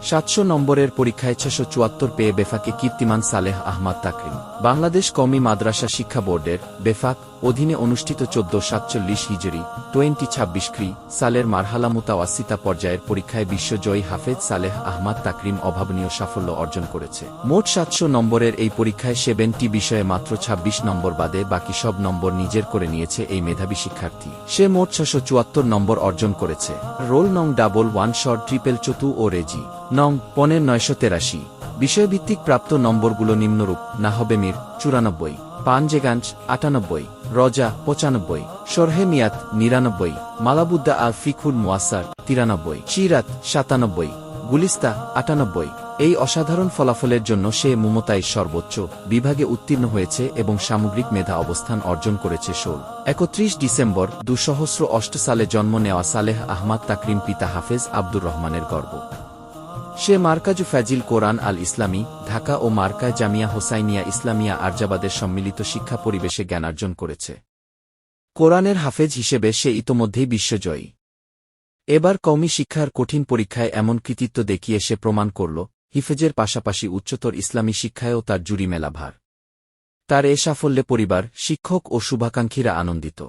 700 নম্বরের পরীক্ষায় 674 পেয়ে বেফাকে কীর্তিমান সালেহ আহমাদ তাকরিম। বাংলাদেশ কওমি মাদ্রাসা শিক্ষা বোর্ডের বেফাক অধীনে অনুষ্ঠিত 1447 হিজরি 2026 খ্রি সালের মারহালা মুতাওয়াসিতা পর্যায়ের পরীক্ষায় বিশ্বজয়ী হাফেজ সালেহ আহমাদ তাকরিম অভাবনীয় সাফল্য অর্জন করেছে। মোট 700 নম্বরের এই পরীক্ষায় 7টি বিষয়ে মাত্র 26 নম্বর বাদে বাকি সব নম্বর নিজের করে নিয়েছে এই মেধাবী শিক্ষার্থী। সে মোট 674 নম্বর অর্জন করেছে। রোল নং 11 শর্ট ট্রিপল চতু ও রেজি নং 983। বিষয়ভিত্তিক প্রাপ্ত নম্বরগুলো নিম্নরূপ: নাহবে মির 94, পানজেগাঞ্জ 98, রজা 95, শরহে মিয়াত 99, মালাবুদ্দা আল ফিকুল মুয়াসার 93, শিরাত 97, গুলিস্তা 98। এই অসাধারণ ফলাফলের জন্য সে মুমতাইজ সর্বোচ্চ বিভাগে উত্তীর্ণ হয়েছে এবং সামগ্রিক মেধা অবস্থান অর্জন করেছে। 31 ডিসেম্বর 2008 সালে জন্ম নেওয়া সালেহ আহমাদ তাকরিম পিতা হাফেজ আব্দুর রহমানের গর্ব। সে মার্কাজু ফাজিল কোরআন আল ইসলামী ঢাকা ও মার্কা জামিয়া হোসাইনিয়া ইসলামিয়া আরজাবাদের সম্মিলিত শিক্ষা পরিবেশে জ্ঞানার্জন করেছে। কোরআনের হাফেজ হিসেবে সে ইতোমধ্যেই বিশ্বজয়ী। এবার কওমি শিক্ষার কঠিন পরীক্ষায় এমন কৃতিত্ব দেখিয়ে সে প্রমাণ করল, হিফেজের পাশাপাশি উচ্চতর ইসলামী শিক্ষায়ও তার জুরি মেলা ভার। তার এ সাফল্যে পরিবার, শিক্ষক ও শুভাকাঙ্ক্ষীরা আনন্দিত।